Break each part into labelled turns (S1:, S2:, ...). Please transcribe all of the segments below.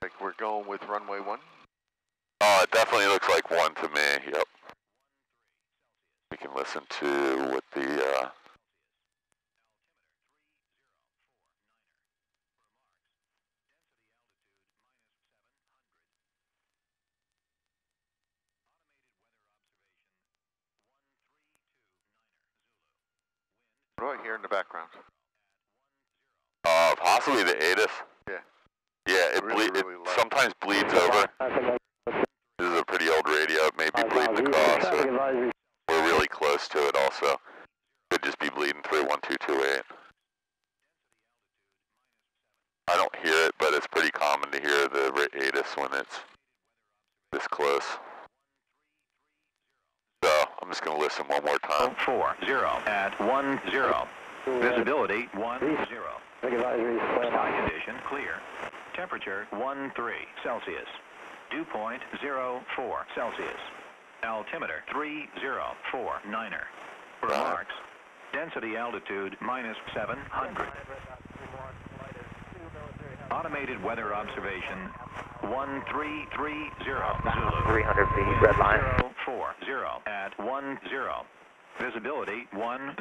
S1: Like we're going with runway 1?
S2: Oh, it definitely looks like 1 to me, yep. We can listen to what the,
S1: What do I hear in the background?
S2: possibly the ATIS.
S1: Yeah.
S2: Yeah, it sometimes bleeds over. This is a pretty old radio. It may be bleeding across, or we're really close to it also. Could just be bleeding through 1228. I don't hear it, but it's pretty common to hear the ATIS when it's this close. So I'm just going to listen one more time.
S3: 40 at 10. Visibility 10. Sky condition clear. Temperature 13 Celsius. Dew point 04 Celsius. Altimeter 3049er. Remarks. Density altitude -700. Automated weather observation 1330 Zulu.
S4: 300 feet, red line.
S3: 040 at 10. Visibility 10.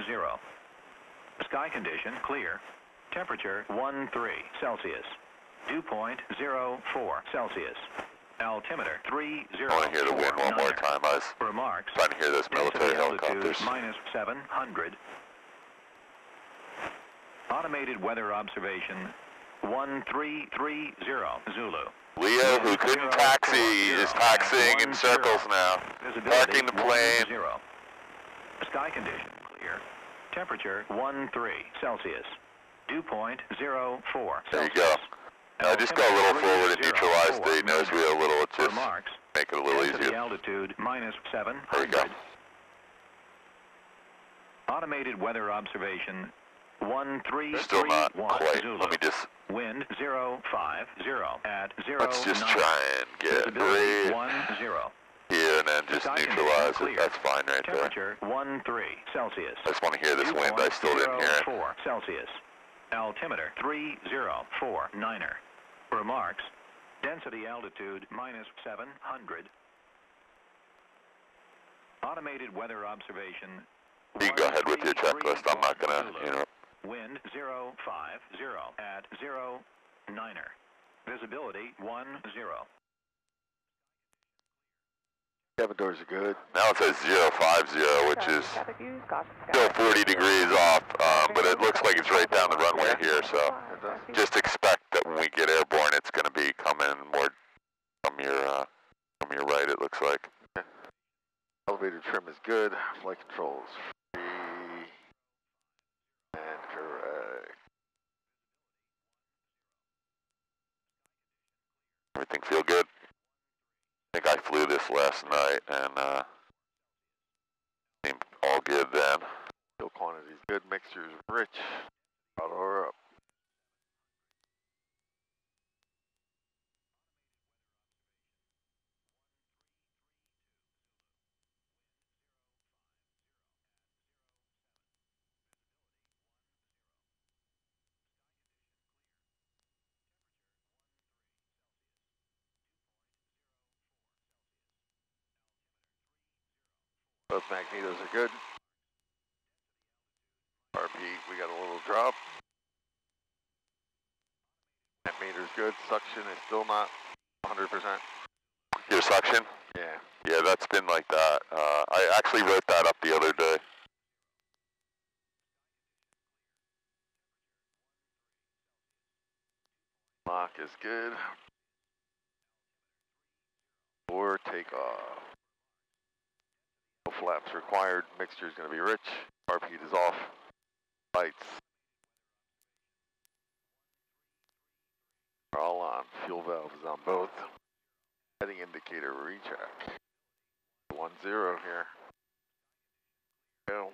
S3: Sky condition clear. Temperature 13 Celsius. Dew point 04 Celsius. Altimeter 3049er.
S2: I want to hear the wind one more time. I was
S3: Remarks.
S2: trying to hear those military helicopters.
S3: -700. Automated weather observation 1330 Zulu.
S2: Leo, who couldn't taxi, is taxiing in circles now. Parking the plane.
S3: 10. Sky condition clear. Temperature 13 Celsius. Dew point 04
S2: There you
S3: Celsius.
S2: go. Just go a little forward and neutralize the nose wheel a little. Just
S3: Remarks.
S2: make it a little
S3: Density
S2: easier.
S3: altitude -700.
S2: There you go.
S3: Automated weather observation 1331
S2: Still not quite.
S3: Zulu.
S2: Let me just,
S3: Wind 050 at 09.
S2: let's just try and get
S3: Visibility
S2: right
S3: 10.
S2: here and then just
S3: Sky
S2: neutralize
S3: condition
S2: it. That's fine right there.
S3: Temperature 13 Celsius.
S2: I just want to hear this
S3: Dew
S2: wind. I
S3: point
S2: still didn't hear it.
S3: 04 Celsius. Altimeter 3049er. Remarks. Density altitude -700. Automated weather observation.
S2: You can go ahead with your checklist. I'm not going to, you know.
S3: Wind 050 at 09er. Visibility 10.
S1: Cabin doors are good.
S2: Now it says 050, which is still 40 degrees off, but it looks like it's right down the runway here, so just expect that when we get airborne, it's going to be coming more from your right, it looks like.
S1: Okay. Elevator trim is good. Flight controls free and correct.
S2: Everything feel good? I think I flew this last night, and seemed all good then.
S1: Fuel quantity's good. Mixture's rich. Throttle her up. Both magnetos are good. RP, we got a little drop. Net meter's good. Suction is still not 100%.
S2: Your suction?
S1: Yeah.
S2: Yeah, that's been like that. I actually wrote that up the other day.
S1: Lock is good. For takeoff. No flaps required. Mixture is going to be rich. RP is off. Lights are all on. Fuel valve is on both. Heading indicator recheck. 10 here. Go.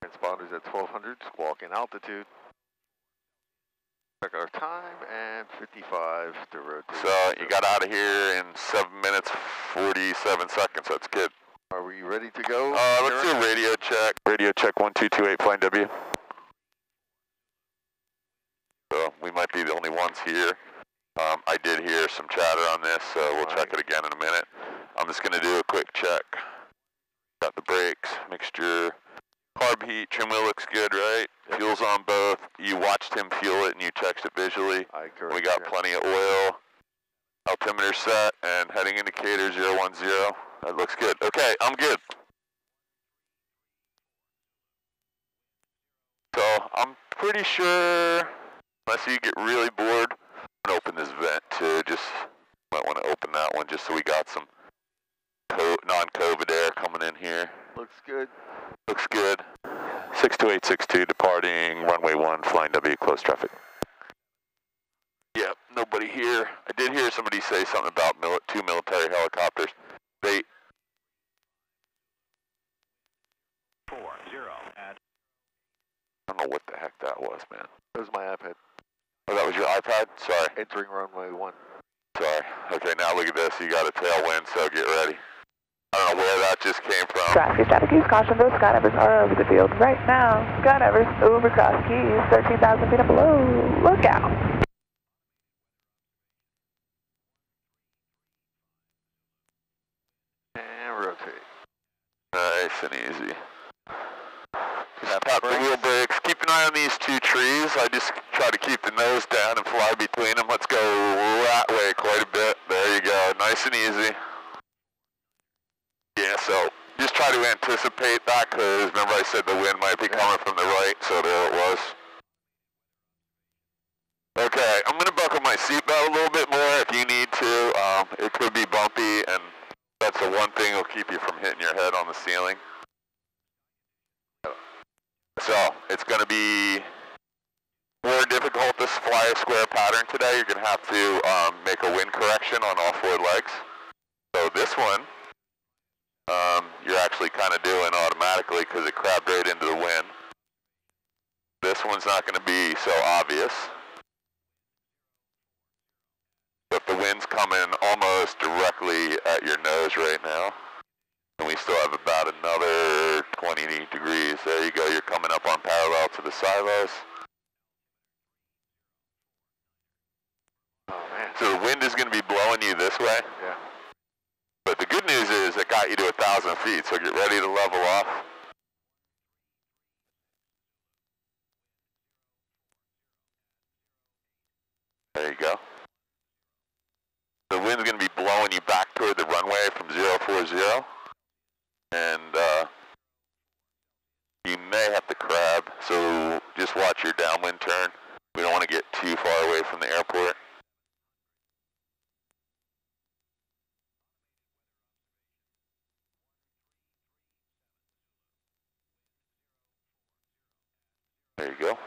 S1: Transponders at 1200. Squawk in altitude. Check our time and 55 to rotate.
S2: So you got out of here in 7 minutes, 47 seconds. That's good.
S1: Are we ready to go?
S2: Let's do a radio check. Radio check 1228, flying W. So we might be the only ones here. I did hear some chatter on this, so we'll check it again in a minute. I'm just going to do a quick check. Got the brakes, mixture, carb heat, trim wheel looks good, right? Yep. Fuel's on both. You watched him fuel it and you checked it visually. We got plenty of oil. Altimeter set and heading indicator 010. That looks good. Okay, I'm good. So I'm pretty sure, unless you get really bored, I'm going to open this vent too. Just might want to open that one just so we got some non-COVID air coming in here.
S1: Looks good.
S2: Looks good. 62862 departing runway 1, flying W, close traffic. Yep, nobody here. I did hear somebody say something about 2 military helicopters. They...
S3: 40 at...
S2: I don't know what the heck that was, man.
S1: That was my iPad.
S2: Oh, that was your iPad? Sorry.
S1: Entering runway 1.
S2: Sorry. Okay, now look at this. You got a tailwind, so get ready. I don't know where that just came from.
S4: Cross Keys, traffic keys, caution, those skydivers are over the field right now. Skydivers over Cross Keys, 13,000 feet up below. Look out.
S1: And rotate.
S2: Nice and easy. Just tap the wheel brakes. Keep an eye on these 2 trees. I just try to keep the nose down and fly between them. Let's go that way quite a bit. There you go. Nice and easy. Yeah, so just try to anticipate that because remember I said the wind might be coming from the right, so there it was. Okay, I'm going to buckle my seatbelt a little bit more if you need to. It could be bumpy, and that's the one thing that'll keep you from hitting your head on the ceiling. So, it's going to be more difficult to fly a square pattern today. You're going to have to make a wind correction on all 4 legs. So this one, you're actually kind of doing automatically because it crabbed right into the wind. This one's not going to be so obvious. But the wind's coming almost directly at your nose right now. And we still have about another 20 degrees. There you go, you're coming up on parallel to the silos.
S1: Oh man.
S2: So the wind is going to be blowing you this way.
S1: Yeah.
S2: But the good news is it got you to 1,000 feet, so get ready to level off. There you go. The wind's going to be blowing you back toward the runway from 040. And you may have to crab, so just watch your downwind turn. We don't want to get too far away from the airport. There you go.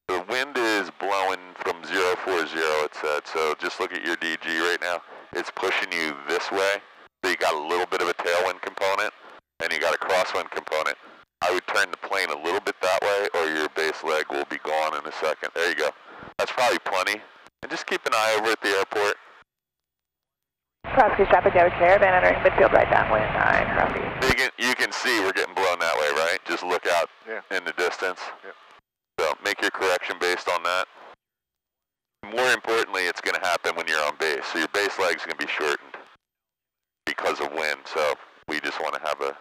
S2: The wind is blowing from 040, it said, so just look at your DG right now. It's pushing you this way, so you got a little bit of a tailwind component, and you got a crosswind component. I would turn the plane a little bit that way, or your base leg will be gone in a second. There you go. That's probably plenty. And just keep an eye over at the airport.
S4: Cross Keys, traffic, David Caravan entering midfield right downwind 9, Cross Keys.
S2: You can see we're getting blown that way, right? Just look out in the distance.
S1: Yep.
S2: So make your correction based on that. More importantly, it's going to happen when you're on base. So your base leg's going to be shortened because of wind. So we just want to have a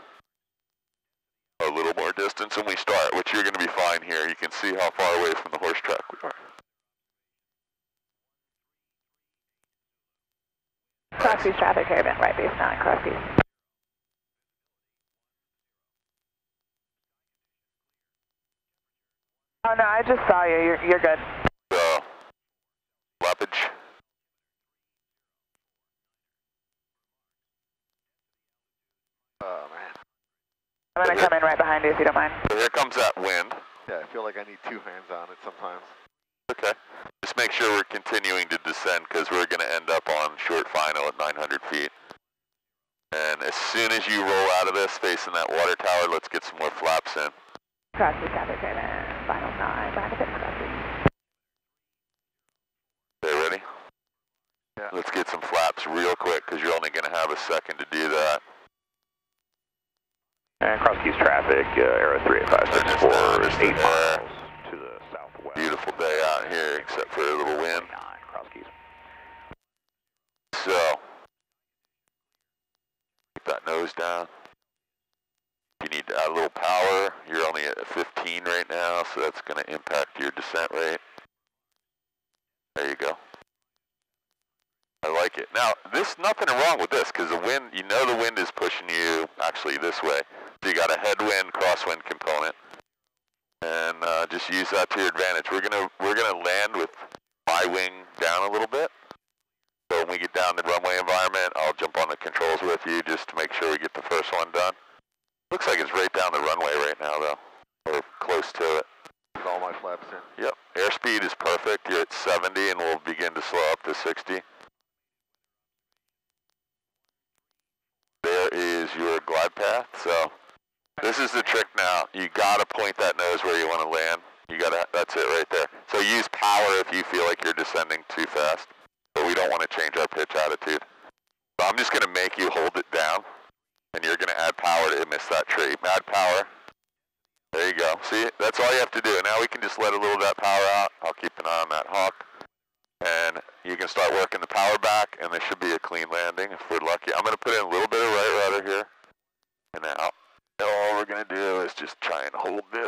S2: little more distance when we start, which you're going to be fine here. You can see how far away from the horse track we are.
S4: Cross Keys, traffic, Caravan right base 9, Cross Keys. Oh no, I just saw you. You're good.
S2: So, flappage.
S1: Oh man.
S4: I'm gonna come in right behind you if you don't mind.
S2: So here comes that wind.
S1: Yeah, I feel like I need 2 hands on it sometimes.
S2: Okay. Just make sure we're continuing to descend because we're going to end up on short final at 900 feet. And as soon as you roll out of this, facing that water tower, let's get some more flaps in.
S4: Cross Keys, traffic, Caravan, final 9, behind the pits, Cross Keys.
S2: Okay, ready?
S1: Yeah.
S2: Let's get some flaps real quick because you're only going to have a second to do that.
S3: And Cross Keys traffic, Aero 3856 for 8 miles to the southwest. well.
S2: Beautiful day out here, except for a little wind.
S3: 29, cross keys.
S2: So, keep that nose down. If you need to add a little power, you're only at 15 right now, so that's going to impact your descent rate. There you go. I like it. Now, nothing wrong with this, because the wind, you know the wind is pushing you actually this way. So you got a headwind, crosswind component, and just use that to your advantage. We're gonna land with my wing down a little bit. So when we get down the runway environment, I'll jump on the controls with you just to make sure we get the first one done. Looks like it's right down the runway right now, though, or close to it.
S1: With all my flaps in.
S2: Yep. Airspeed is perfect. You're at 70, and we'll begin to slow up to 60. There is your glide path. So this is the trick now. You gotta point that nose where you want to land. That's it right there. So use power if you feel like you're descending too fast, but we don't want to change our pitch attitude. So I'm just gonna make you hold it down, and you're gonna add power to miss that tree. Add power. There you go. See, that's all you have to do. Now we can just let a little of that power out. I'll keep an eye on that hawk. And you can start working the power back, and there should be a clean landing if we're lucky. I'm going to put in a little bit of right rudder here. And now all we're going to do is just try and hold this.